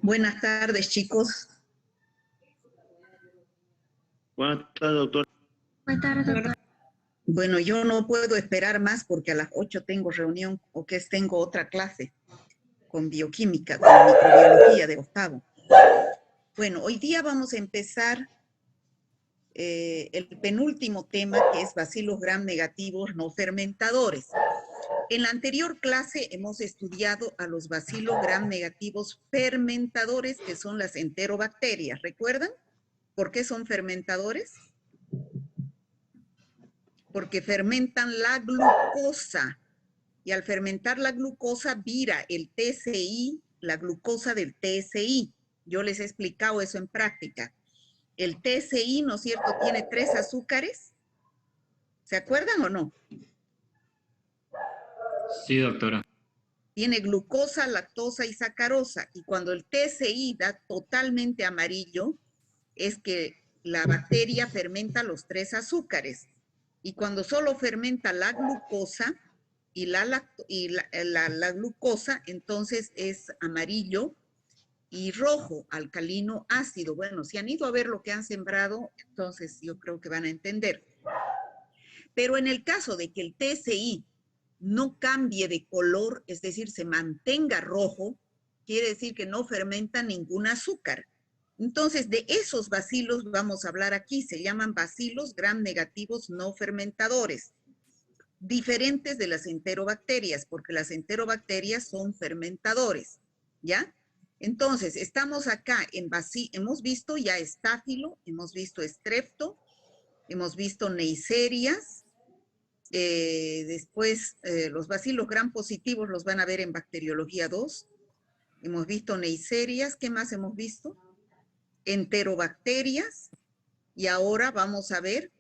Buenas tardes, chicos. Buenas tardes, doctor. Buenas tardes, doctor. Bueno, yo no puedo esperar más porque a las 8 tengo reunión o que tengo otra clase con bioquímica, con microbiología de octavo. Bueno, hoy día vamos a empezar el penúltimo tema, que es bacilos gram negativos no fermentadores. En la anterior clase hemos estudiado a los bacilos gram negativos fermentadores, que son las enterobacterias. ¿Recuerdan por qué son fermentadores? Porque fermentan la glucosa, y al fermentar la glucosa vira el TCI, la glucosa del TSI. Yo les he explicado eso en práctica. El TSI, ¿no es cierto?, tiene 3 azúcares. ¿Se acuerdan o no? Sí, doctora. Tiene glucosa, lactosa y sacarosa. Y cuando el TSI da totalmente amarillo, es que la bacteria fermenta los 3 azúcares. Y cuando solo fermenta la glucosa y la glucosa, entonces es amarillo y rojo, alcalino ácido. Bueno, si han ido a ver lo que han sembrado, entonces yo creo que van a entender. Pero en el caso de que el TSI no cambie de color, es decir, se mantenga rojo, quiere decir que no fermenta ningún azúcar. Entonces, de esos bacilos vamos a hablar aquí. Se llaman bacilos gram negativos no fermentadores, diferentes de las enterobacterias, porque las enterobacterias son fermentadores, ¿ya? Entonces, estamos acá en hemos visto ya estáfilo, hemos visto estrepto, hemos visto neiserias. Después, los bacilos gram positivos los van a ver en bacteriología 2. Hemos visto neiserias. ¿Qué más hemos visto? Enterobacterias. Y ahora vamos a ver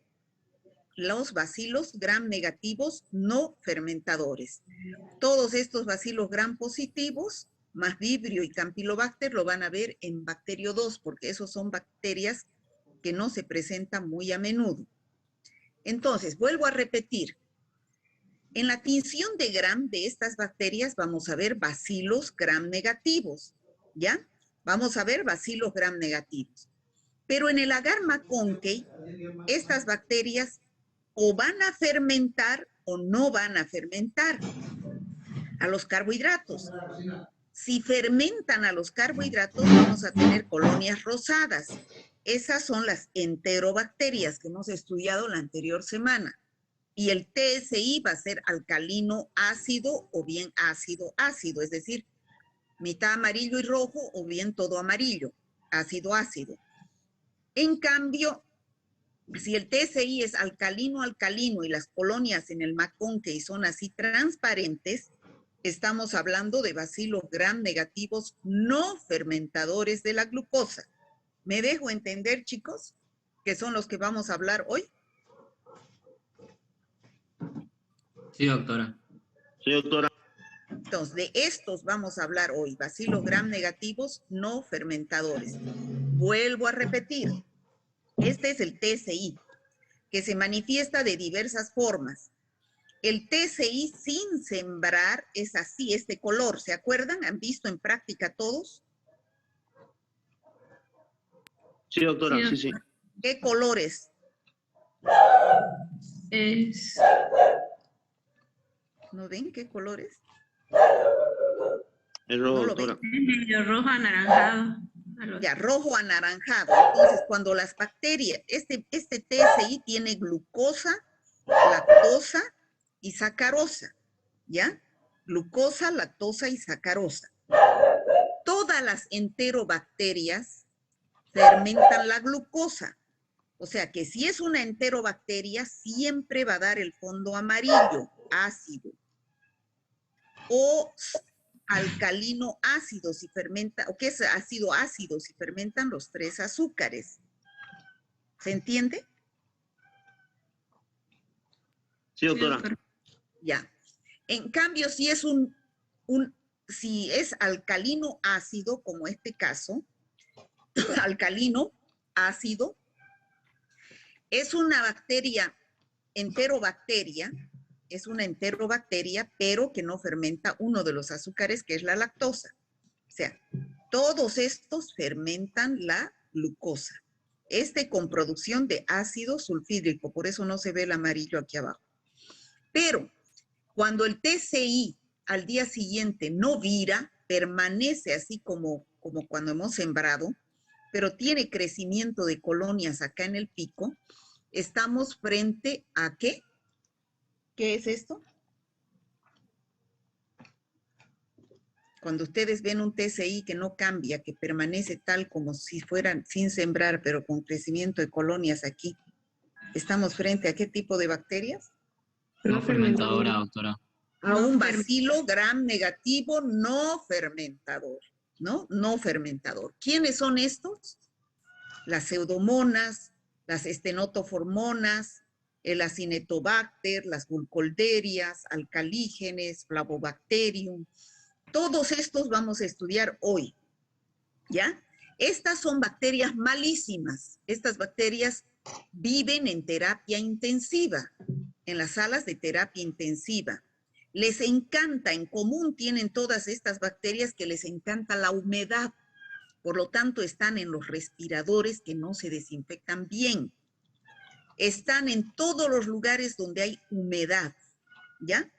los bacilos gram negativos no fermentadores. Todos estos bacilos gram positivos, más Vibrio y Campylobacter, lo van a ver en bacterio 2, porque esos son bacterias que no se presentan muy a menudo. Entonces, vuelvo a repetir. En la tinción de gram de estas bacterias vamos a ver bacilos gram negativos, ¿ya? Vamos a ver bacilos gram negativos. Pero en el agar McConkey, estas bacterias o van a fermentar o no van a fermentar a los carbohidratos. Si fermentan a los carbohidratos, vamos a tener colonias rosadas. Esas son las enterobacterias que hemos estudiado la anterior semana. Y el TSI va a ser alcalino ácido o bien ácido ácido, es decir, mitad amarillo y rojo o bien todo amarillo, ácido ácido. En cambio, si el TSI es alcalino alcalino y las colonias en el McConkey son así transparentes, estamos hablando de bacilos gram negativos no fermentadores de la glucosa. ¿Me dejo entender, chicos? Que son los que vamos a hablar hoy. Sí, doctora. Sí, doctora. Entonces, de estos vamos a hablar hoy, bacilos gram negativos no fermentadores. Vuelvo a repetir, este es el TSI, que se manifiesta de diversas formas. El TSI sin sembrar es así, este color, ¿se acuerdan? ¿Han visto en práctica todos? Sí, doctora, sí, sí. ¿Qué colores? Es ¿No ven qué colores? Es rojo, ¿No lo doctora. medio rojo anaranjado. Ya, rojo anaranjado. Entonces, cuando las bacterias, este TSI tiene glucosa, lactosa y sacarosa, ¿ya? Glucosa, lactosa y sacarosa. Todas las enterobacterias fermentan la glucosa. O sea que si es una enterobacteria, siempre va a dar el fondo amarillo, ácido. O alcalino ácido si fermenta, o que es ácido ácido si fermentan los 3 azúcares. ¿Se entiende? Sí, doctora. Ya. En cambio, si es si es alcalino ácido, como este caso, alcalino ácido, es una bacteria, enterobacteria, es una enterobacteria, pero que no fermenta uno de los azúcares, que es la lactosa. O sea, todos estos fermentan la glucosa. Con producción de ácido sulfídrico, por eso no se ve el amarillo aquí abajo. Pero cuando el TCI al día siguiente no vira, permanece así como cuando hemos sembrado, pero tiene crecimiento de colonias acá en el pico, estamos frente a ¿qué? ¿Qué es esto? Cuando ustedes ven un TCI que no cambia, que permanece tal como si fueran sin sembrar, pero con crecimiento de colonias aquí, ¿estamos frente a qué tipo de bacterias? No fermentadora, doctora. A un bacilo gram negativo no fermentador, ¿no? No fermentador. ¿Quiénes son estos? Las pseudomonas, las estenotoformonas, el acinetobacter, las burkholdeриas, alcalígenes, flavobacterium. Todos estos vamos a estudiar hoy, ¿ya? Estas son bacterias malísimas. Estas bacterias viven en terapia intensiva, en las salas de terapia intensiva. Les encanta, en común tienen todas estas bacterias que les encanta la humedad. Por lo tanto, están en los respiradores que no se desinfectan bien. Están en todos los lugares donde hay humedad, ¿ya?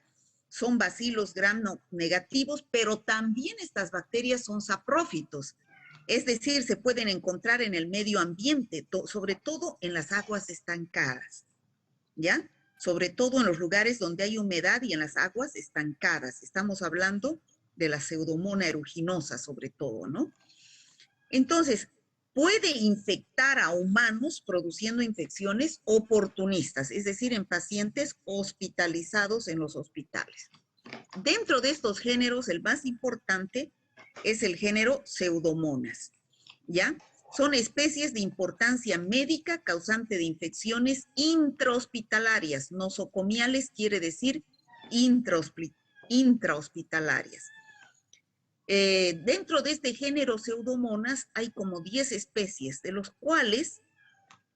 Son bacilos gram negativos, pero también estas bacterias son saprófitos. Es decir, se pueden encontrar en el medio ambiente, sobre todo en las aguas estancadas, ¿ya? Sobre todo en los lugares donde hay humedad y en las aguas estancadas. Estamos hablando de la pseudomona aeruginosa, sobre todo, ¿no? Entonces, puede infectar a humanos produciendo infecciones oportunistas, es decir, en pacientes hospitalizados en los hospitales. Dentro de estos géneros, el más importante es el género Pseudomonas, ¿ya? Son especies de importancia médica causante de infecciones intrahospitalarias. Nosocomiales quiere decir intrahospitalarias. Dentro de este género Pseudomonas hay como 10 especies, de los cuales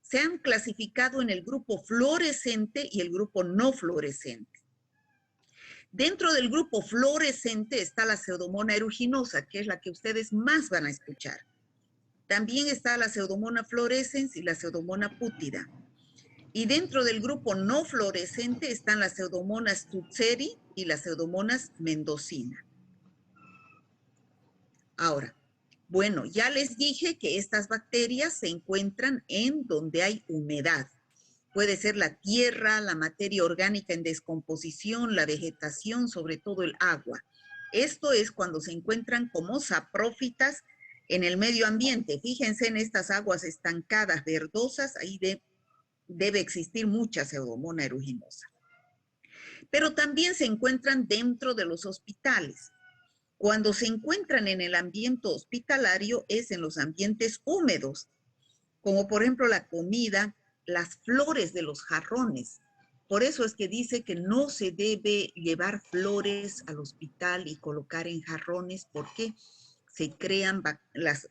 se han clasificado en el grupo fluorescente y el grupo no fluorescente. Dentro del grupo fluorescente está la Pseudomona aeruginosa, que es la que ustedes más van a escuchar. También está la Pseudomona fluorescens y la Pseudomona pútida. Y dentro del grupo no fluorescente están las Pseudomonas tutseri y las Pseudomonas mendocina. Ahora, bueno, ya les dije que estas bacterias se encuentran en donde hay humedad. Puede ser la tierra, la materia orgánica en descomposición, la vegetación, sobre todo el agua. Esto es cuando se encuentran como saprófitas en el medio ambiente. Fíjense en estas aguas estancadas, verdosas, ahí debe existir mucha Pseudomona aeruginosa. Pero también se encuentran dentro de los hospitales. Cuando se encuentran en el ambiente hospitalario es en los ambientes húmedos, como por ejemplo la comida, las flores de los jarrones. Por eso es que dice que no se debe llevar flores al hospital y colocar en jarrones porque se crean,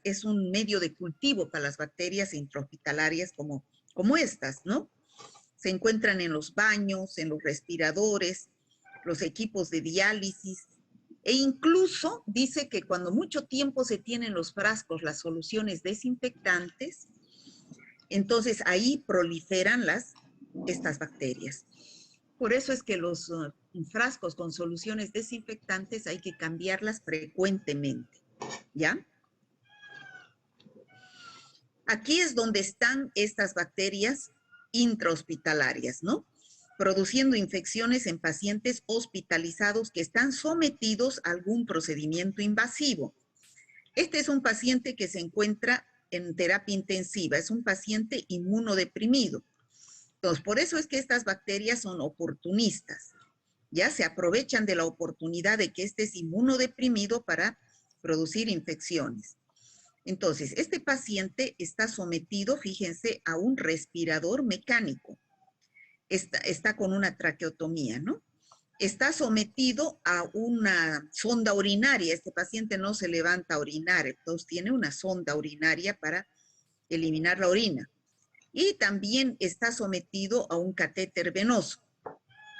es un medio de cultivo para las bacterias intrahospitalarias como estas, ¿no? Se encuentran en los baños, en los respiradores, los equipos de diálisis, e incluso dice que cuando mucho tiempo se tienen los frascos, las soluciones desinfectantes, entonces ahí proliferan estas bacterias. Por eso es que los frascos con soluciones desinfectantes hay que cambiarlas frecuentemente, ¿ya? Aquí es donde están estas bacterias intrahospitalarias, ¿no? Produciendo infecciones en pacientes hospitalizados que están sometidos a algún procedimiento invasivo. Este es un paciente que se encuentra en terapia intensiva, es un paciente inmunodeprimido. Entonces, por eso es que estas bacterias son oportunistas. Ya se aprovechan de la oportunidad de que este es inmunodeprimido para producir infecciones. Entonces, este paciente está sometido, fíjense, a un respirador mecánico. Está con una traqueotomía, ¿no? Está sometido a una sonda urinaria. Este paciente no se levanta a orinar, entonces tiene una sonda urinaria para eliminar la orina. Y también está sometido a un catéter venoso,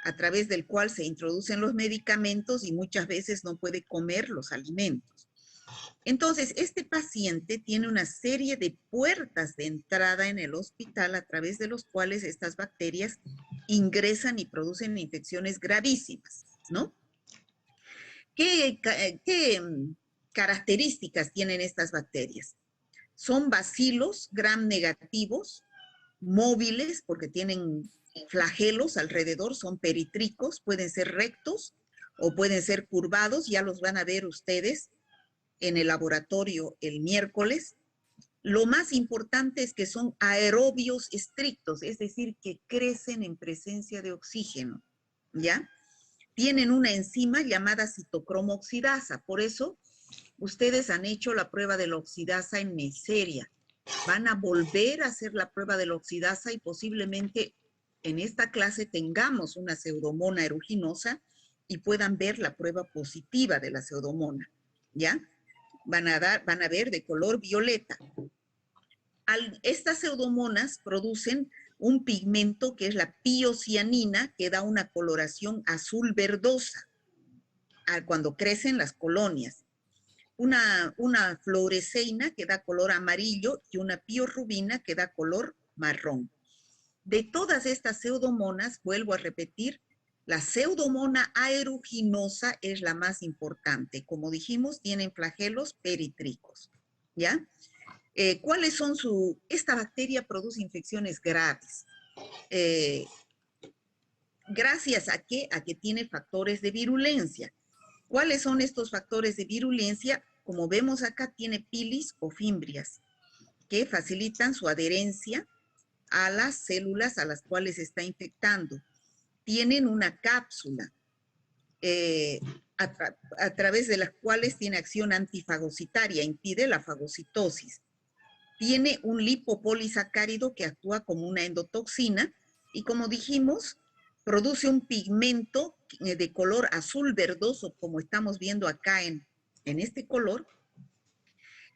a través del cual se introducen los medicamentos y muchas veces no puede comer los alimentos. Entonces, este paciente tiene una serie de puertas de entrada en el hospital a través de los cuales estas bacterias ingresan y producen infecciones gravísimas, ¿no? ¿Qué características tienen estas bacterias? Son bacilos gram negativos, móviles, porque tienen flagelos alrededor, son peritrícicos, pueden ser rectos o pueden ser curvados, ya los van a ver ustedes en el laboratorio el miércoles. Lo más importante es que son aerobios estrictos, es decir, que crecen en presencia de oxígeno, ¿ya? Tienen una enzima llamada citocromo oxidasa, por eso ustedes han hecho la prueba de la oxidasa en Neisseria. Van a volver a hacer la prueba de la oxidasa y posiblemente en esta clase tengamos una pseudomona aeruginosa y puedan ver la prueba positiva de la pseudomona, ¿ya? Van a ver de color violeta. Estas pseudomonas producen un pigmento que es la piocianina, que da una coloración azul verdosa cuando crecen las colonias. Una fluoresceína que da color amarillo y una piorubina que da color marrón. De todas estas pseudomonas, vuelvo a repetir, la pseudomona aeruginosa es la más importante. Como dijimos, tienen flagelos peritrícicos, ¿ya? ¿Cuáles son esta bacteria produce infecciones graves. ¿Gracias a qué? A que tiene factores de virulencia. ¿Cuáles son estos factores de virulencia? Como vemos acá, tiene pilis o fimbrias, que facilitan su adherencia a las células a las cuales está infectando. Tienen una cápsula a través de las cuales tiene acción antifagocitaria, impide la fagocitosis. Tiene un lipopolisacárido que actúa como una endotoxina y, como dijimos, produce un pigmento de color azul verdoso, como estamos viendo acá en este color,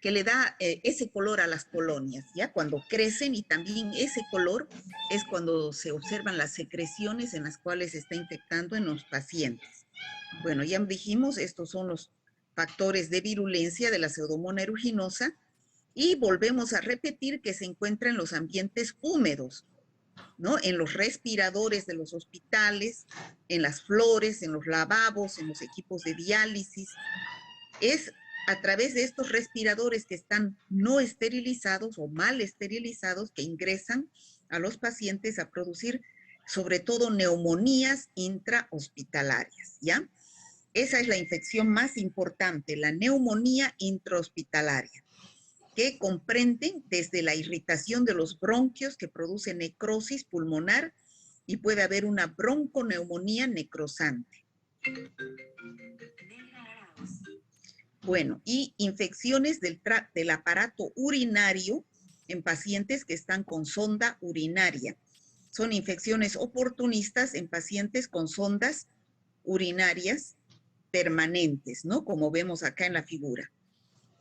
que le da ese color a las colonias, ¿ya? Cuando crecen, y también ese color es cuando se observan las secreciones en las cuales se está infectando en los pacientes. Bueno, ya dijimos, estos son los factores de virulencia de la pseudomona aeruginosa, y volvemos a repetir que se encuentra en los ambientes húmedos, ¿no? En los respiradores de los hospitales, en las flores, en los lavabos, en los equipos de diálisis. Es a través de estos respiradores que están no esterilizados o mal esterilizados que ingresan a los pacientes a producir sobre todo neumonías intrahospitalarias, ¿ya? Esa es la infección más importante, la neumonía intrahospitalaria, que comprenden desde la irritación de los bronquios que produce necrosis pulmonar y puede haber una bronconeumonía necrosante. Bueno, y infecciones del aparato urinario en pacientes que están con sonda urinaria. Son infecciones oportunistas en pacientes con sondas urinarias permanentes, ¿no? Como vemos acá en la figura.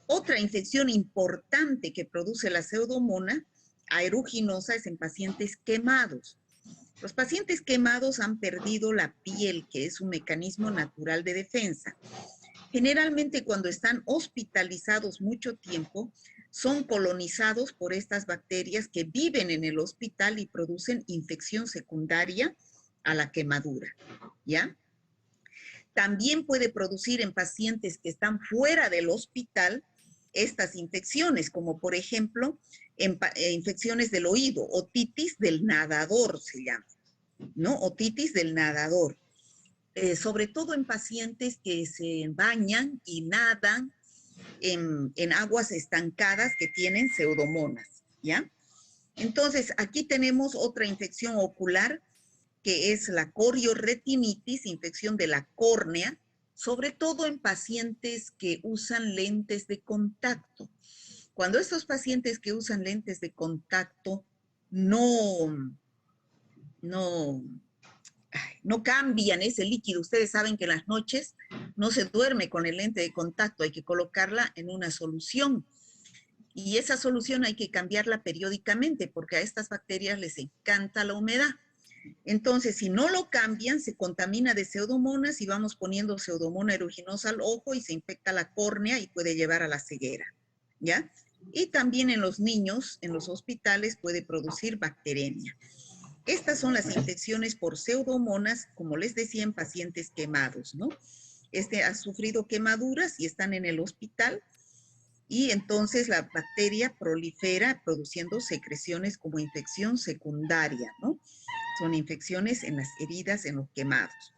Otra infección importante que produce la pseudomona aeruginosa es en pacientes quemados. Los pacientes quemados han perdido la piel, que es un mecanismo natural de defensa. Generalmente cuando están hospitalizados mucho tiempo, son colonizados por estas bacterias que viven en el hospital y producen infección secundaria a la quemadura, ¿ya? También puede producir en pacientes que están fuera del hospital estas infecciones, como por ejemplo, infecciones del oído, otitis del nadador se llama, ¿no? Otitis del nadador. Sobre todo en pacientes que se bañan y nadan en aguas estancadas que tienen pseudomonas, ¿ya? Entonces, aquí tenemos otra infección ocular que es la corioretinitis, infección de la córnea, sobre todo en pacientes que usan lentes de contacto. Cuando estos pacientes que usan lentes de contacto no cambian ese líquido, ustedes saben que en las noches no se duerme con el lente de contacto, hay que colocarla en una solución. Y esa solución hay que cambiarla periódicamente porque a estas bacterias les encanta la humedad. Entonces, si no lo cambian, se contamina de pseudomonas y vamos poniendo pseudomonas aeruginosa al ojo y se infecta la córnea y puede llevar a la ceguera, ¿ya? Y también en los niños, en los hospitales, puede producir bacteremia. Estas son las infecciones por pseudomonas, como les decía, en pacientes quemados, ¿no? Ha sufrido quemaduras y están en el hospital y entonces la bacteria prolifera produciendo secreciones como infección secundaria, ¿no? Son infecciones en las heridas, en los quemados.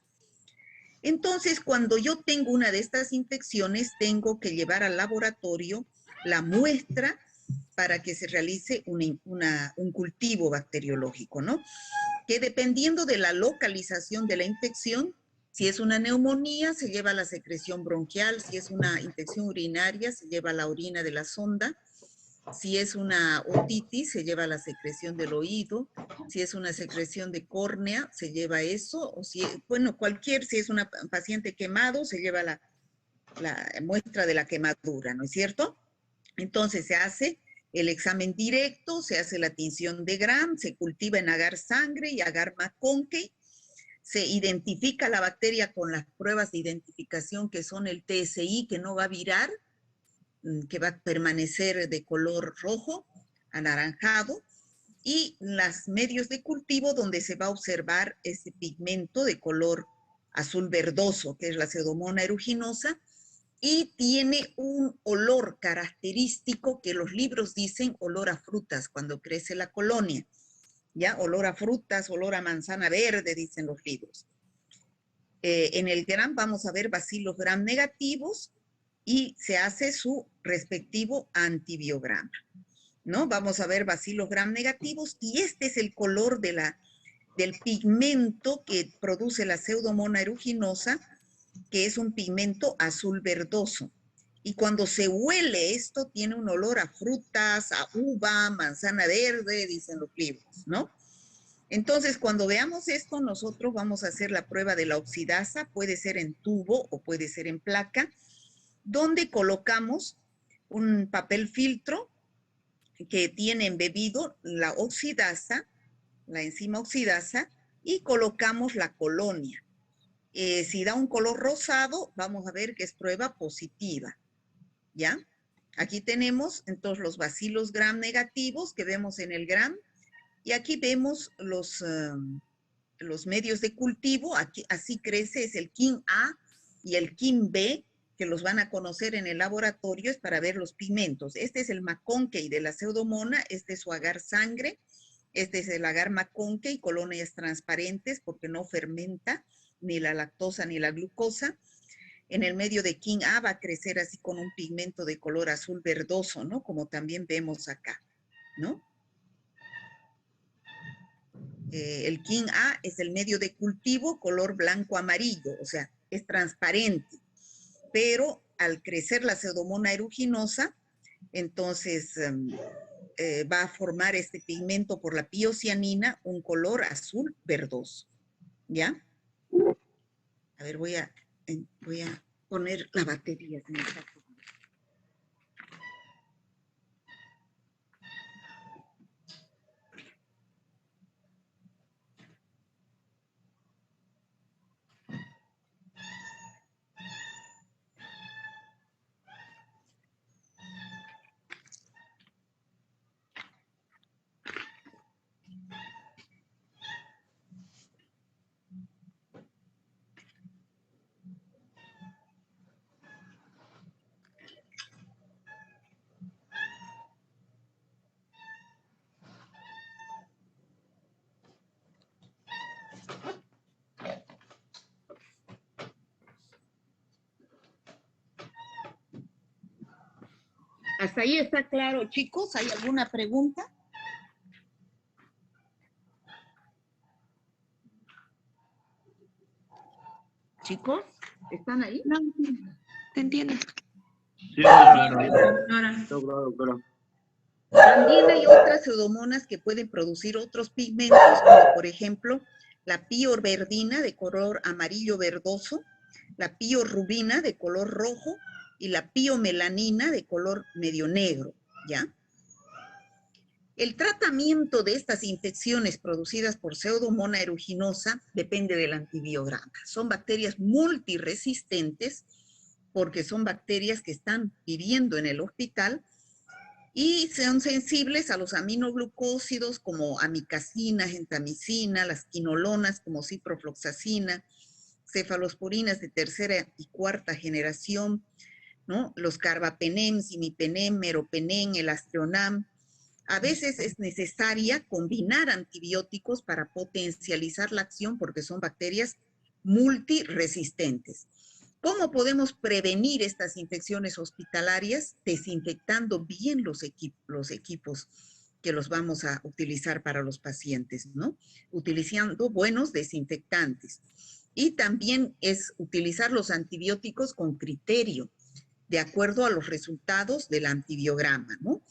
Entonces, cuando yo tengo una de estas infecciones, tengo que llevar al laboratorio la muestra para que se realice un cultivo bacteriológico, ¿no? Que dependiendo de la localización de la infección, si es una neumonía, se lleva la secreción bronquial, si es una infección urinaria, se lleva la orina de la sonda, si es una otitis, se lleva la secreción del oído, si es una secreción de córnea, se lleva eso, o si, bueno, si es un paciente quemado, se lleva la muestra de la quemadura, ¿no es cierto? Entonces se hace el examen directo, se hace la tinción de Gram, se cultiva en agar sangre y agar McConkey, se identifica la bacteria con las pruebas de identificación que son el TSI, que no va a virar, que va a permanecer de color rojo, anaranjado, y los medios de cultivo donde se va a observar ese pigmento de color azul verdoso, que es la Pseudomonas aeruginosa, y tiene un olor característico que los libros dicen olor a frutas cuando crece la colonia, ¿ya? Olor a frutas, olor a manzana verde, dicen los libros. En el Gram vamos a ver bacilos Gram negativos y se hace su respectivo antibiograma, ¿no? Vamos a ver bacilos Gram negativos y este es el color del pigmento que produce la Pseudomonas aeruginosa, que es un pigmento azul verdoso. Y cuando se huele esto, tiene un olor a frutas, a uva, manzana verde, dicen los libros, ¿no? Entonces, cuando veamos esto, nosotros vamos a hacer la prueba de la oxidasa, puede ser en tubo o puede ser en placa, donde colocamos un papel filtro que tiene embebido la oxidasa, la enzima oxidasa, y colocamos la colonia. Si da un color rosado, vamos a ver que es prueba positiva, ¿ya? Aquí tenemos entonces los bacilos Gram negativos que vemos en el Gram, y aquí vemos los medios de cultivo, aquí, así crece, es el King A y el King B, que los van a conocer en el laboratorio, es para ver los pigmentos. Este es el McConkey de la Pseudomonas, este es su agar sangre, este es el agar McConkey, colonias transparentes porque no fermenta ni la lactosa ni la glucosa. En el medio de King A va a crecer así con un pigmento de color azul verdoso, ¿no? Como también vemos acá, ¿no? El King A es el medio de cultivo color blanco-amarillo, o sea, es transparente, pero al crecer la Pseudomonas aeruginosa, entonces va a formar este pigmento por la piocianina, un color azul verdoso, ¿ya? A ver, voy a poner la batería. ¿Hasta ahí está claro, chicos? ¿Hay alguna pregunta? chicos? ¿Están ahí? No, te entiendo. Sí, doctora. Doctora. Doctora. También hay otras pseudomonas que pueden producir otros pigmentos, como por ejemplo la piorverdina de color amarillo verdoso, la piorrubina de color rojo y la piomelanina de color medio negro, ¿ya? El tratamiento de estas infecciones producidas por Pseudomonas aeruginosa depende del antibiograma. Son bacterias multiresistentes porque son bacterias que están viviendo en el hospital y son sensibles a los aminoglucósidos como amicacina, gentamicina, las quinolonas como ciprofloxacina, cefalosporinas de tercera y cuarta generación, ¿no? Los carbapenem, simipenem, meropenem, elastronam. A veces es necesaria combinar antibióticos para potencializar la acción porque son bacterias multiresistentes. ¿Cómo podemos prevenir estas infecciones hospitalarias? Desinfectando bien los equipos que los vamos a utilizar para los pacientes, ¿no? Utilizando buenos desinfectantes. Y también es utilizar los antibióticos con criterio, de acuerdo a los resultados del antibiograma, ¿no?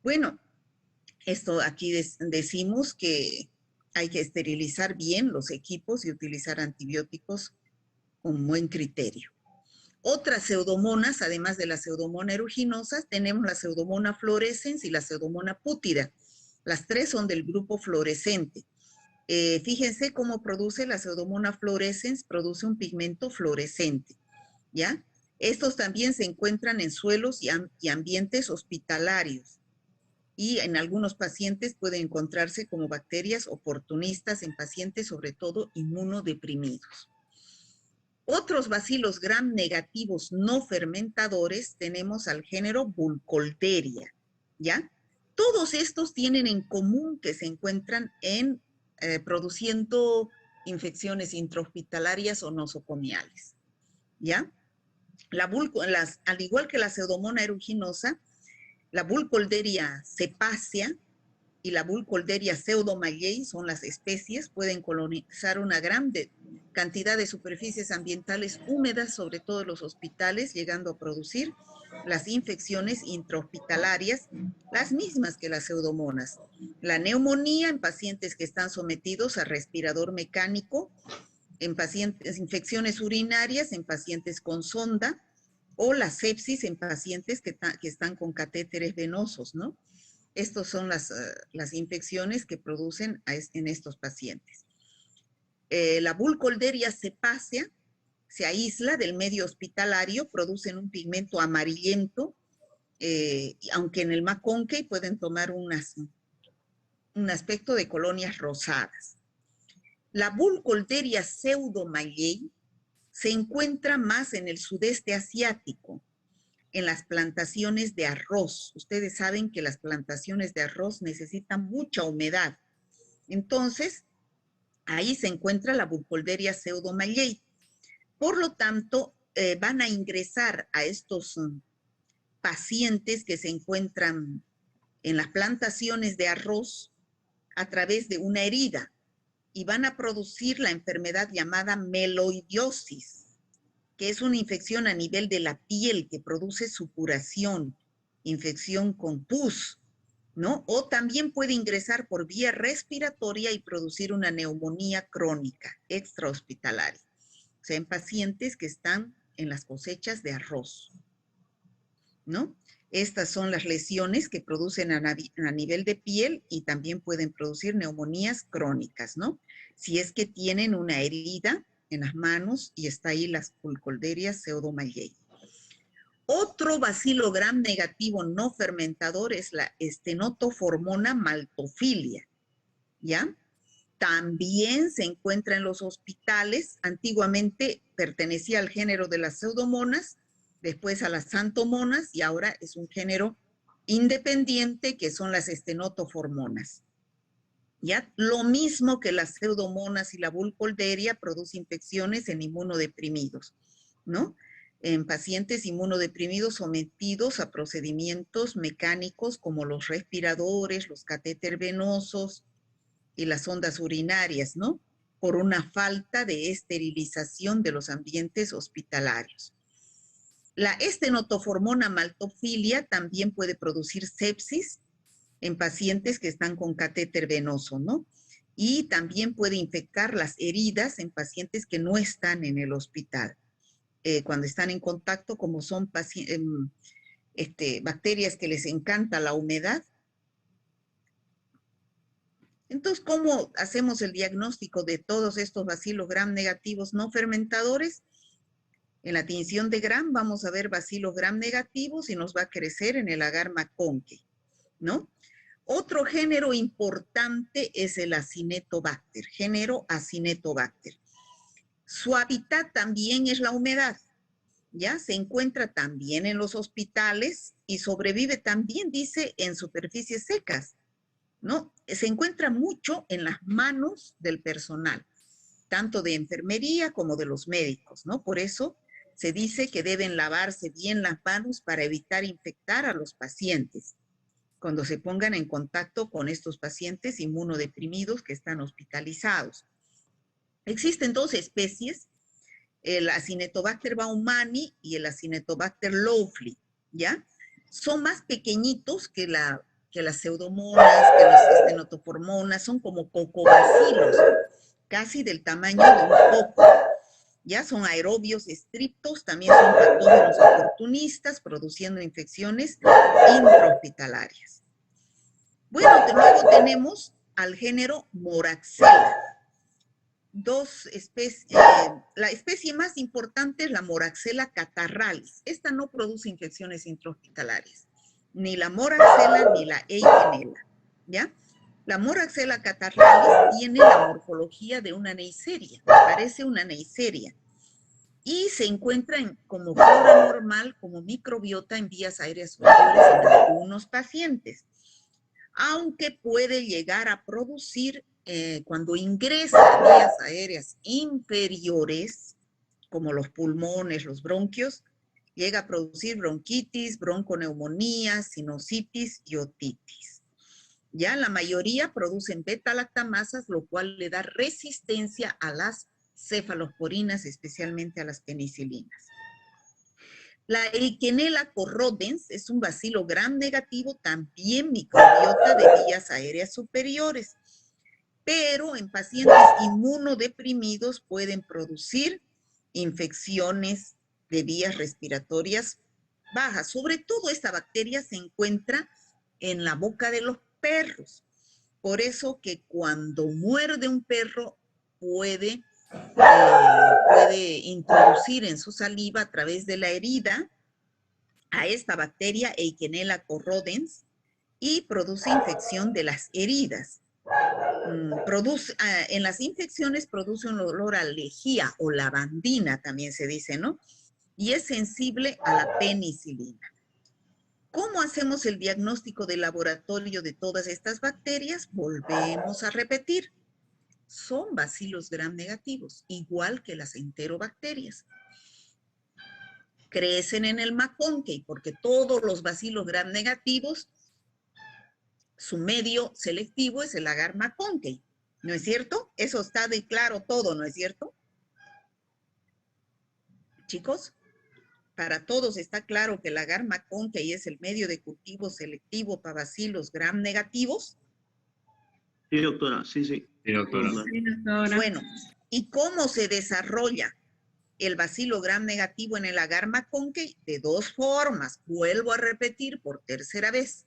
Bueno, esto aquí decimos que hay que esterilizar bien los equipos y utilizar antibióticos con buen criterio. Otras pseudomonas, además de las pseudomonas aeruginosas, tenemos la pseudomona fluorescens y la pseudomona pútida. Las tres son del grupo fluorescente. Fíjense cómo produce la pseudomona fluorescens, produce un pigmento fluorescente, ¿ya? Estos también se encuentran en suelos y ambientes hospitalarios. Y en algunos pacientes pueden encontrarse como bacterias oportunistas en pacientes, sobre todo inmunodeprimidos. Otros bacilos gram negativos no fermentadores tenemos al género Burkholderia, ¿ya? Todos estos tienen en común que se encuentran produciendo infecciones intrahospitalarias o nosocomiales, ¿ya? Al igual que la Pseudomonas aeruginosa, la Burkholderia cepacia y la Burkholderia pseudomallei son las especies, pueden colonizar una gran cantidad de superficies ambientales húmedas, sobre todo en los hospitales, llegando a producir las infecciones intrahospitalarias, las mismas que las pseudomonas. La neumonía en pacientes que están sometidos a respirador mecánico, en pacientes, infecciones urinarias en pacientes con sonda, o la sepsis en pacientes que están con catéteres venosos, ¿no? Estas son las infecciones que producen en estos pacientes. La Burkholderia cepacia se aísla del medio hospitalario, producen un pigmento amarillento, aunque en el Maconkey pueden tomar un aspecto de colonias rosadas. La Burkholderia pseudomallei se encuentra más en el sudeste asiático, en las plantaciones de arroz. Ustedes saben que las plantaciones de arroz necesitan mucha humedad. Entonces, ahí se encuentra la Burkholderia pseudomallei. Por lo tanto, van a ingresar a estos pacientes que se encuentran en las plantaciones de arroz a través de una herida y van a producir la enfermedad llamada meloidiosis, que es una infección a nivel de la piel que produce supuración, infección con pus, ¿no? O también puede ingresar por vía respiratoria y producir una neumonía crónica extrahospitalaria, o sea, en pacientes que están en las cosechas de arroz, ¿no? Estas son las lesiones que producen a nivel de piel y también pueden producir neumonías crónicas, ¿no? Si es que tienen una herida en las manos y está ahí las Burkholderia pseudomallei. Otro bacilo gram negativo no fermentador es la Stenotophormona maltophilia, ¿ya? También se encuentra en los hospitales, antiguamente pertenecía al género de las pseudomonas, después a las xanthomonas y ahora es un género independiente que son las Stenotophormonas. ¿Ya? Lo mismo que las pseudomonas y la Burkholderia produce infecciones en inmunodeprimidos, ¿no? En pacientes inmunodeprimidos sometidos a procedimientos mecánicos como los respiradores, los catéteres venosos y las ondas urinarias, ¿no? por una falta de esterilización de los ambientes hospitalarios. La estenotoformona maltophilia también puede producir sepsis en pacientes que están con catéter venoso, ¿no? Y también puede infectar las heridas en pacientes que no están en el hospital. Cuando están en contacto, como son bacterias que les encanta la humedad. Entonces, ¿cómo hacemos el diagnóstico de todos estos bacilos gram negativos no fermentadores? En la tinción de gram vamos a ver bacilos gram negativos y nos va a crecer en el agar McConkey, ¿no? Otro género importante es el Acinetobacter, género Acinetobacter. Su hábitat también es la humedad, ¿ya? Se encuentra también en los hospitales y sobrevive también, dice, en superficies secas, ¿no? Se encuentra mucho en las manos del personal, tanto de enfermería como de los médicos, ¿no? Por eso se dice que deben lavarse bien las manos para evitar infectar a los pacientes cuando se pongan en contacto con estos pacientes inmunodeprimidos que están hospitalizados. Existen dos especies, el Acinetobacter baumannii y el Acinetobacter lowley, ¿ya? Son más pequeñitos que las pseudomonas, que las estenotoformonas, son como cocobacilos, casi del tamaño de un coco. Ya son aerobios estrictos, también son patógenos oportunistas, produciendo infecciones intrahospitalarias. Bueno, luego tenemos al género Moraxella. La especie más importante es la Moraxella catarralis. Esta no produce infecciones intrahospitalarias, ni la Moraxella ni la Eikenella, ¿ya? La Moraxella catarralis tiene la morfología de una neisseria, parece una neisseria, y se encuentra como flora normal, como microbiota en vías aéreas superiores en algunos pacientes, aunque puede llegar a producir, cuando ingresa a vías aéreas inferiores, como los pulmones, los bronquios, llega a producir bronquitis, bronconeumonía, sinusitis y otitis. Ya la mayoría producen beta-lactamasas, lo cual le da resistencia a las cefalosporinas, especialmente a las penicilinas. La Eikenella corrodens es un bacilo gram negativo, también microbiota de vías aéreas superiores, pero en pacientes inmunodeprimidos pueden producir infecciones de vías respiratorias bajas. Sobre todo esta bacteria se encuentra en la boca de los perros. Por eso que cuando muerde un perro puede introducir en su saliva a través de la herida a esta bacteria Eikenella corrodens y produce infección de las heridas. En las infecciones produce un olor a lejía o lavandina, también se dice, ¿no? Y es sensible a la penicilina. ¿Cómo hacemos el diagnóstico de laboratorio de todas estas bacterias? Volvemos a repetir. Son bacilos gram negativos, igual que las enterobacterias. Crecen en el McConkey porque todos los bacilos gram negativos, su medio selectivo es el agar McConkey, ¿no es cierto? Eso está de claro todo, ¿no es cierto? Chicos, para todos está claro que el agar McConkey es el medio de cultivo selectivo para bacilos gram negativos. Sí, doctora, sí. Sí, doctora. Sí, doctora. Bueno, ¿y cómo se desarrolla el bacilo gram negativo en el agar McConkey? De dos formas. Vuelvo a repetir por tercera vez.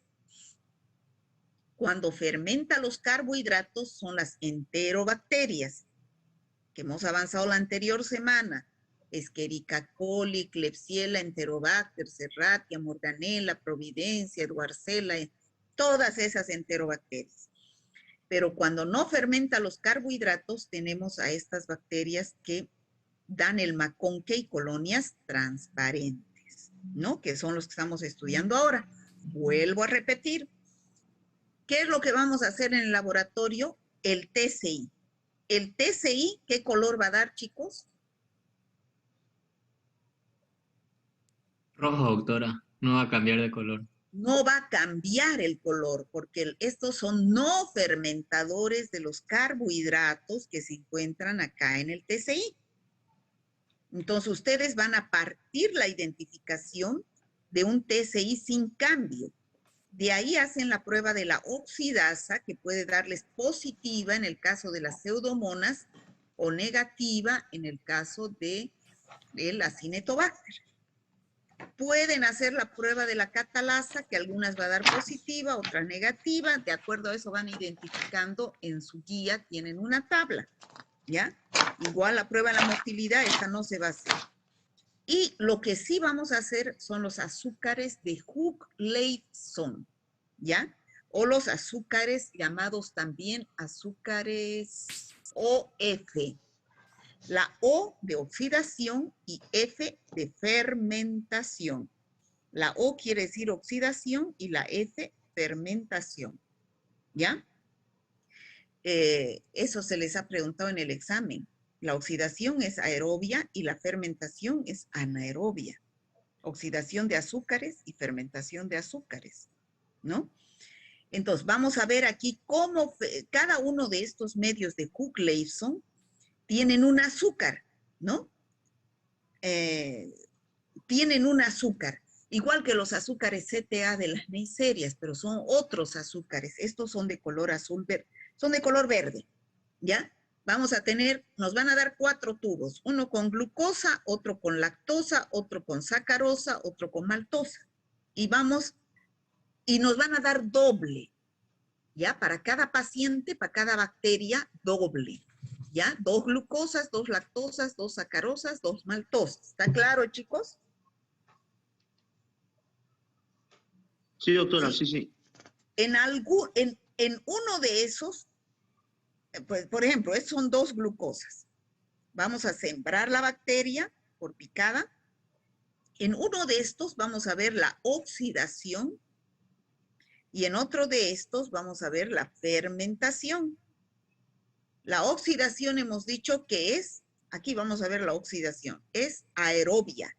Cuando fermenta los carbohidratos son las enterobacterias, que hemos avanzado la anterior semana. Escherichia coli, Klebsiella, Enterobacter, Serratia, Morganella, Providencia, Edwardsella, todas esas enterobacterias. Pero cuando no fermenta los carbohidratos, tenemos a estas bacterias que dan el McConkey, colonias transparentes, ¿no? Que son los que estamos estudiando ahora. Vuelvo a repetir. ¿Qué es lo que vamos a hacer en el laboratorio? El TCI. El TCI, ¿qué color va a dar, chicos? Rojo, doctora. No va a cambiar de color. no va a cambiar el color, porque estos son no fermentadores de los carbohidratos que se encuentran acá en el TCI. Entonces, ustedes van a partir la identificación de un TCI sin cambio. De ahí hacen la prueba de la oxidasa, que puede darles positiva en el caso de las pseudomonas o negativa en el caso de la Acinetobacter. Pueden hacer la prueba de la catalasa, que algunas va a dar positiva, otras negativa. De acuerdo a eso van identificando en su guía, tienen una tabla, ¿ya? Igual la prueba de la motilidad, esta no se va a hacer. Y lo que sí vamos a hacer son los azúcares de Hugh-Leyson, ¿ya? O los azúcares llamados también azúcares OF. La O de oxidación y F de fermentación. La O quiere decir oxidación y la F fermentación, ¿ya? Eso se les ha preguntado en el examen. La oxidación es aerobia y la fermentación es anaerobia. Oxidación de azúcares y fermentación de azúcares, ¿no? Entonces, vamos a ver aquí cómo cada uno de estos medios de Hugh-Leyson tienen un azúcar, ¿no? Tienen un azúcar, igual que los azúcares CTA de las neiserias, pero son otros azúcares. Estos son de color azul, son de color verde, ¿ya? Vamos a tener, nos van a dar 4 tubos, uno con glucosa, otro con lactosa, otro con sacarosa, otro con maltosa. Y nos van a dar doble, ¿ya? Para cada paciente, para cada bacteria, doble, ¿ya? 2 glucosas, 2 lactosas, 2 sacarosas, 2 maltosas. ¿Está claro, chicos? Sí, doctora, sí. En uno de esos, pues, por ejemplo, son 2 glucosas. Vamos a sembrar la bacteria por picada. En uno de estos vamos a ver la oxidación y en otro de estos vamos a ver la fermentación. La oxidación hemos dicho que es, aquí vamos a ver la oxidación, es aerobia.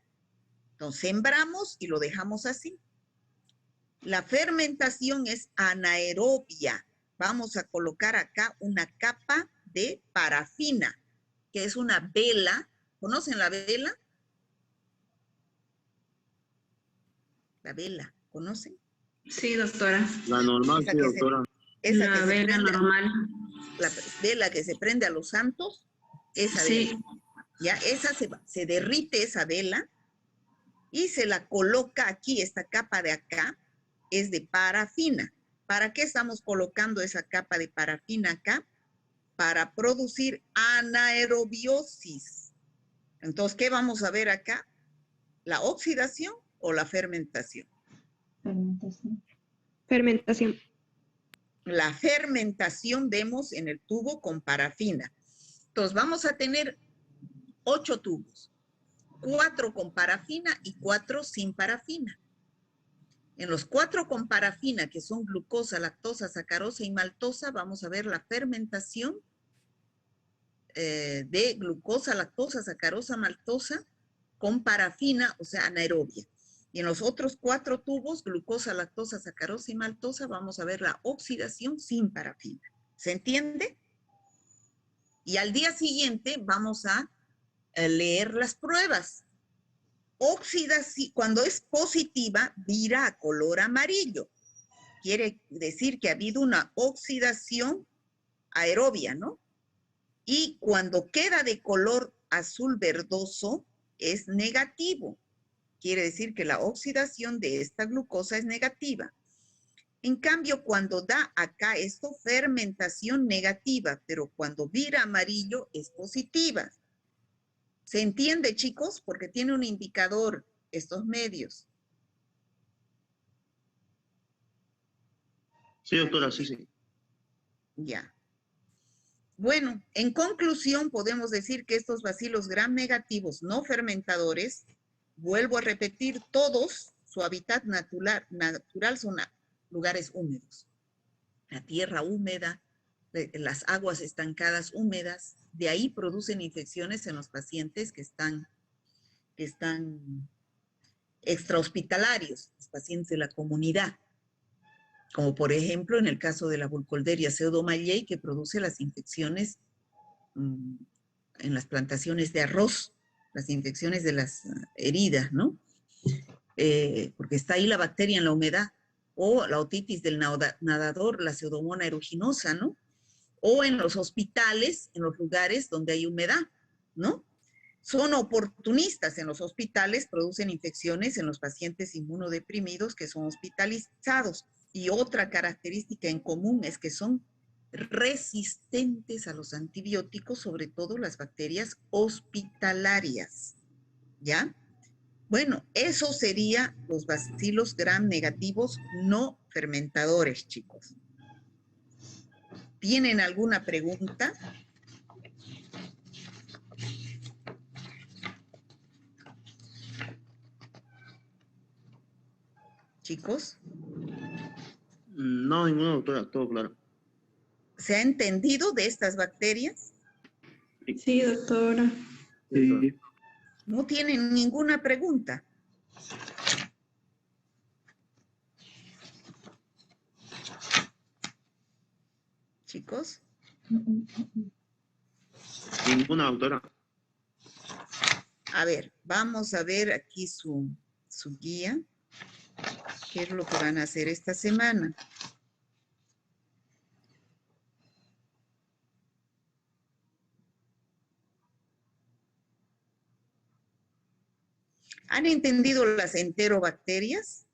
Entonces sembramos y lo dejamos así. La fermentación es anaerobia. Vamos a colocar acá una capa de parafina, que es una vela. ¿Conocen la vela? La vela, ¿conocen? Sí, doctora. La normal, sí, doctora. La vela normal. La vela que se prende a los santos, esa vela. Sí. Ya, esa se derrite esa vela y se la coloca aquí, esta capa de acá, es de parafina. ¿Para qué estamos colocando esa capa de parafina acá? Para producir anaerobiosis. Entonces, ¿qué vamos a ver acá? ¿La oxidación o la fermentación? Fermentación. Fermentación. La fermentación vemos en el tubo con parafina. Entonces, vamos a tener 8 tubos. 4 con parafina y 4 sin parafina. En los 4 con parafina, que son glucosa, lactosa, sacarosa y maltosa, vamos a ver la fermentación de glucosa, lactosa, sacarosa, maltosa con parafina, o sea, anaerobia. Y en los otros 4 tubos, glucosa, lactosa, sacarosa y maltosa, vamos a ver la oxidación sin parafina. ¿Se entiende? Y al día siguiente vamos a leer las pruebas. Oxidación, cuando es positiva, vira a color amarillo. Quiere decir que ha habido una oxidación aerobia, ¿no? Y cuando queda de color azul verdoso, es negativo. Quiere decir que la oxidación de esta glucosa es negativa. En cambio, cuando da acá esto, fermentación negativa, pero cuando vira amarillo es positiva. ¿Se entiende, chicos? Porque tiene un indicador estos medios. Sí, doctora, sí. Ya. Bueno, en conclusión podemos decir que estos bacilos gram negativos no fermentadores, vuelvo a repetir, todos, su hábitat natural son lugares húmedos. La tierra húmeda, las aguas estancadas húmedas, de ahí producen infecciones en los pacientes que están extrahospitalarios, los pacientes de la comunidad, como por ejemplo en el caso de la Burkholderia pseudomallei, que produce las infecciones en las plantaciones de arroz, las infecciones de las heridas, ¿no? Porque está ahí la bacteria en la humedad, o la otitis del nadador, la Pseudomonas aeruginosa, ¿no? O en los hospitales, en los lugares donde hay humedad, ¿no? Son oportunistas en los hospitales, producen infecciones en los pacientes inmunodeprimidos que son hospitalizados. Y otra característica en común es que son resistentes a los antibióticos, sobre todo las bacterias hospitalarias, ¿ya? Bueno, eso sería los bacilos gram negativos no fermentadores, chicos. ¿Tienen alguna pregunta? Chicos. No, ninguna, doctora, todo claro. ¿Se ha entendido de estas bacterias? Sí, doctora. Sí. ¿No tienen ninguna pregunta? Chicos. Ninguna, doctora. A ver, vamos a ver aquí su guía. ¿Qué es lo que van a hacer esta semana? ¿Han entendido las enterobacterias?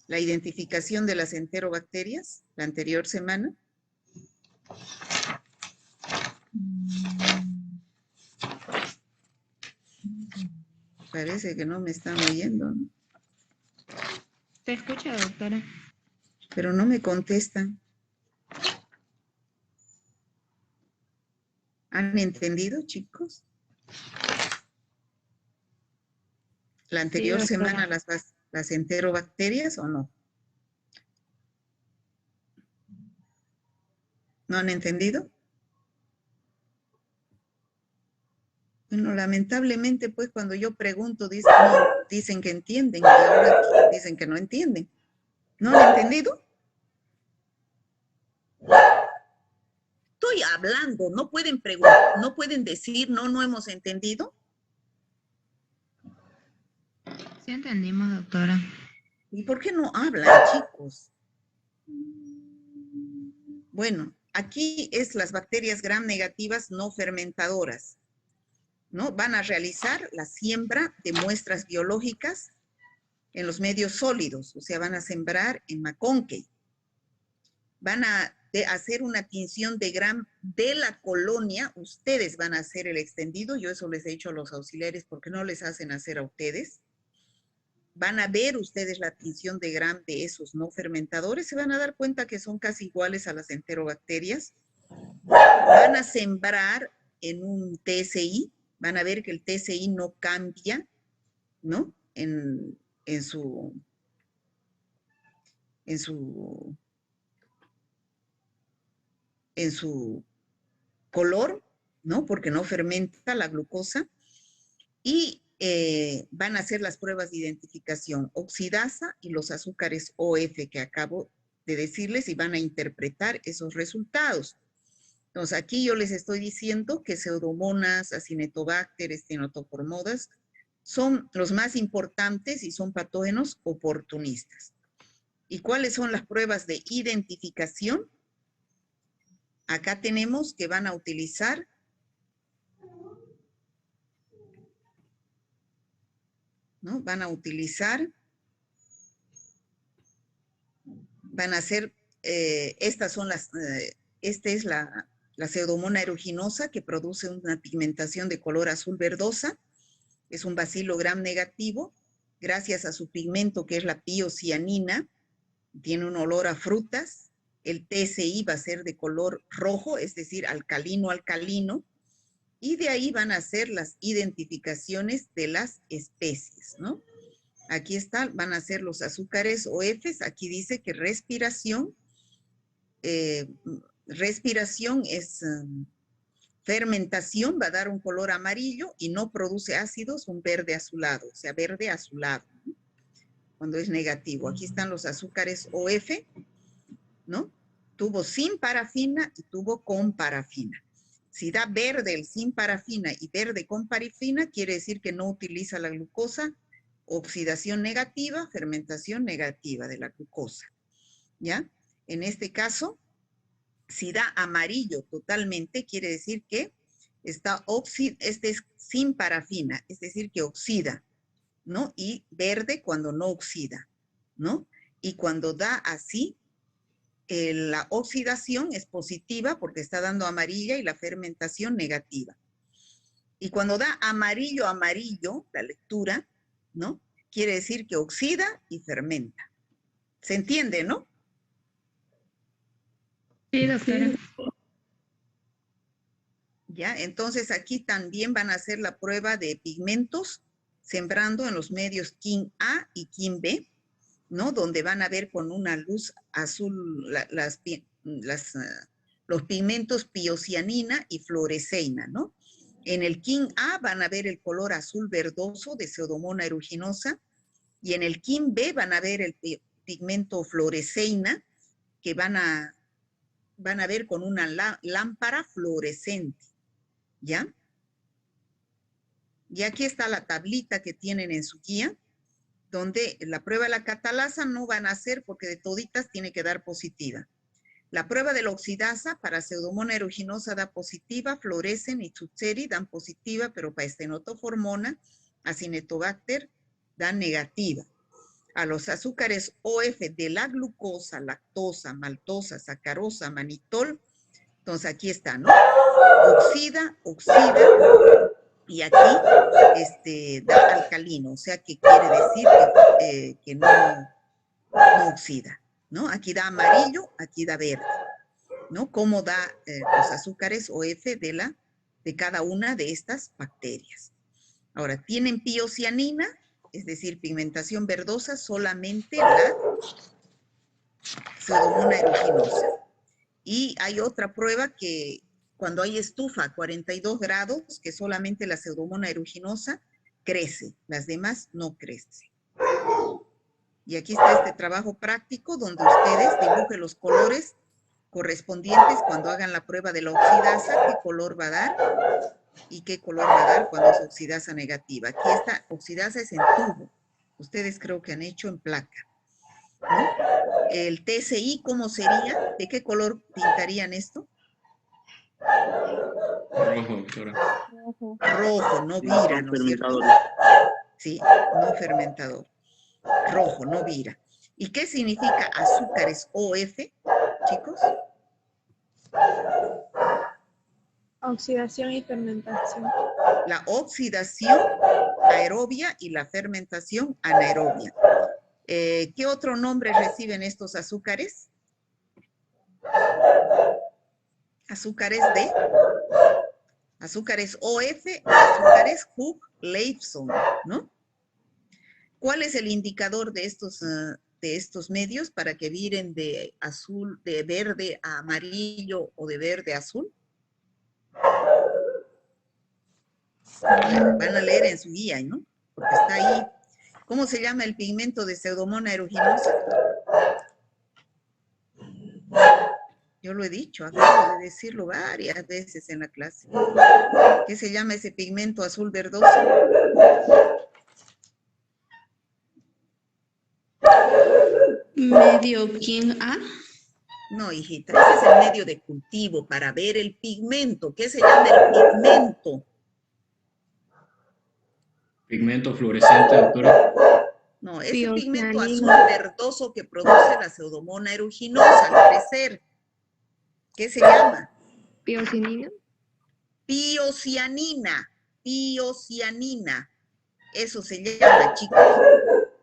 La identificación de las enterobacterias la anterior semana. Parece que no me están oyendo, ¿no? ¿Se escucha, doctora? Pero no me contestan. ¿Han entendido, chicos? ¿La anterior Sí, semana las enterobacterias o no? ¿No han entendido? Bueno, lamentablemente, pues, cuando yo pregunto, dicen que entienden y ahora dicen que no entienden. ¿No han entendido? Estoy hablando, no pueden preguntar, no pueden decir, no hemos entendido. Sí entendimos, doctora. ¿Y por qué no hablan, chicos? Bueno, aquí es las bacterias gram negativas no fermentadoras, ¿no? Van a realizar la siembra de muestras biológicas en los medios sólidos, o sea, van a sembrar en McConkey. Van a hacer una tinción de gram de la colonia, ustedes van a hacer el extendido, yo eso les he dicho a los auxiliares porque no les hacen hacer a ustedes. Van a ver ustedes la tinción de gram de esos no fermentadores, se van a dar cuenta que son casi iguales a las enterobacterias. Van a sembrar en un TSI, van a ver que el TSI no cambia, ¿no? En su color, ¿no? Porque no fermenta la glucosa. Y van a hacer las pruebas de identificación, oxidasa y los azúcares OF que acabo de decirles y van a interpretar esos resultados. Entonces, aquí yo les estoy diciendo que Pseudomonas, Acinetobacter, Stenotoformodas son los más importantes y son patógenos oportunistas. ¿Y cuáles son las pruebas de identificación? Acá tenemos que van a utilizar ¿no? Van a hacer, estas son esta es la Pseudomonas aeruginosa que produce una pigmentación de color azul verdosa, es un bacilo gram negativo, gracias a su pigmento que es la piocianina, tiene un olor a frutas, el TSI va a ser de color rojo, es decir, alcalino, y de ahí van a hacer las identificaciones de las especies, ¿no? Aquí está, van a ser los azúcares OFs, aquí dice que respiración es Fermentación va a dar un color amarillo y no produce ácidos, un verde azulado, o sea, verde azulado, ¿no? Cuando es negativo. Aquí están los azúcares OF, ¿no? Tubo sin parafina y tubo con parafina. Si da verde el sin parafina y verde con parafina, quiere decir que no utiliza la glucosa, oxidación negativa, fermentación negativa de la glucosa, ¿ya? En este caso, si da amarillo totalmente, quiere decir que este es sin parafina, es decir, que oxida, ¿no? Y verde cuando no oxida, ¿no? Y cuando da así, la oxidación es positiva porque está dando amarilla y la fermentación negativa. Y cuando da amarillo, amarillo, la lectura, ¿no? Quiere decir que oxida y fermenta. ¿Se entiende, no? Sí, doctora. ¿Ya? Entonces aquí también van a hacer la prueba de pigmentos, sembrando en los medios KIN A y KIN B, ¿no? Donde van a ver con una luz azul los pigmentos piocianina y fluoresceína, ¿no? En el KIN A van a ver el color azul verdoso de Pseudomonas aeruginosa y en el KIN B van a ver el pigmento fluoresceína que van a ver con una lámpara fluorescente, ¿ya? Y aquí está la tablita que tienen en su guía, donde la prueba de la catalasa no van a hacer porque de toditas tiene que dar positiva. La prueba de la oxidasa para Pseudomonas aeruginosa da positiva, Fluorescens y Tsutseri dan positiva, pero para Stenotophormona, Acinetobacter, dan negativa. A los azúcares OF de la glucosa, lactosa, maltosa, sacarosa, manitol, entonces aquí está, ¿no? Oxida, y aquí da alcalino, o sea que quiere decir que no oxida, ¿no? Aquí da amarillo, aquí da verde, ¿no? Cómo da los azúcares OF de cada una de estas bacterias. Ahora, tienen piocianina, es decir, pigmentación verdosa, solamente la Pseudomonas aeruginosa. Y hay otra prueba que cuando hay estufa a 42 grados, que solamente la Pseudomonas aeruginosa crece, las demás no crecen. Y aquí está este trabajo práctico donde ustedes dibujen los colores correspondientes cuando hagan la prueba de la oxidasa, qué color va a dar y qué color va a dar cuando es oxidasa negativa. Aquí esta oxidasa es en tubo. Ustedes creo que han hecho en placa, ¿no? El TSI, ¿cómo sería? ¿De qué color pintarían esto? Rojo, doctora. Rojo, no vira, ¿no es cierto? Sí, no fermentador. Rojo, no vira. ¿Y qué significa azúcares OF, chicos? Oxidación y fermentación. La oxidación aerobia y la fermentación anaerobia. ¿Qué otro nombre reciben estos azúcares? Azúcares OF, azúcares Hug-Leifson, ¿no? ¿Cuál es el indicador de estos medios para que viren de azul, de verde a amarillo o de verde a azul? Van a leer en su guía, ¿no? Porque está ahí. ¿Cómo se llama el pigmento de Pseudomonas aeruginosa? Yo lo he dicho, acabo de decirlo varias veces en la clase. ¿Qué se llama ese pigmento azul verdoso? Medio KIN A. No, hijita, ese es el medio de cultivo para ver el pigmento. ¿Qué se llama el pigmento? Pigmento fluorescente, doctora. No, es el pigmento azul verdoso que produce la Pseudomonas aeruginosa al crecer. ¿Qué se llama? Piocianina. Piocianina. Piocianina. Eso se llama, chicos.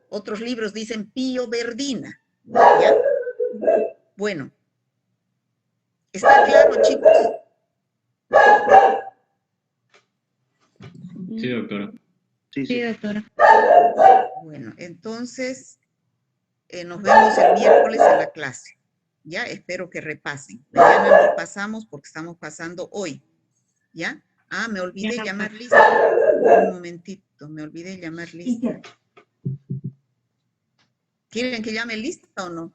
Otros libros dicen pioverdina. ¿Ya? Bueno. ¿Está claro, chicos? Sí, doctora. Sí, doctora. Bueno, entonces nos vemos el miércoles en la clase. Ya, espero que repasen. Mañana no pasamos porque estamos pasando hoy. ¿Ya? Ah, me olvidé llamar lista. Un momentito, me olvidé llamar lista. ¿Quieren que llame lista o no?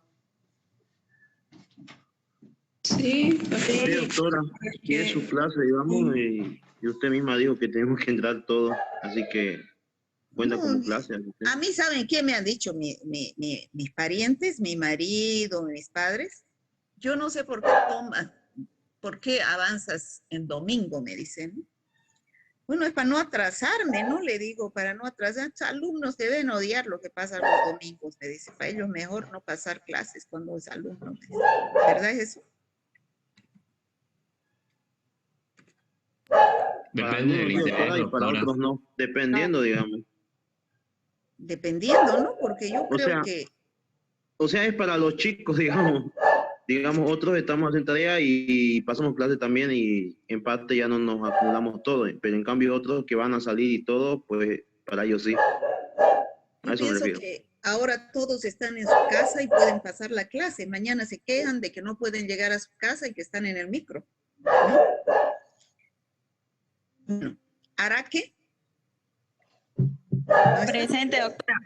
Sí, Sí, doctora, aquí es su clase, digamos, y usted misma dijo que tenemos que entrar todos, así que cuenta No, como clase. Así que- a mí, ¿saben qué me han dicho mis parientes, mi marido, mis padres? Yo no sé por qué avanzas en domingo, me dicen. Bueno, es para no atrasarme, ¿no? Le digo, para no atrasar. Los alumnos deben odiar lo que pasa los domingos, me dice. Para ellos mejor no pasar clases cuando es alumno, me dice. ¿Verdad es eso? Para Depende del algunos sí, interés, doctora, y para doctora. otros no, dependiendo, digamos. Dependiendo, ¿no? Porque yo O creo sea, que es para los chicos, digamos. Digamos, otros estamos en tarea y pasamos clase también y en parte ya no nos acumulamos todo, pero en cambio otros que van a salir y todo, pues para ellos sí. A yo eso me pienso refiero. que ahora todos están en su casa y pueden pasar la clase. Mañana se quejan de que no pueden llegar a su casa y que están en el micro, ¿no? Bueno, ¿Araque? ¿No está? Presente, doctora.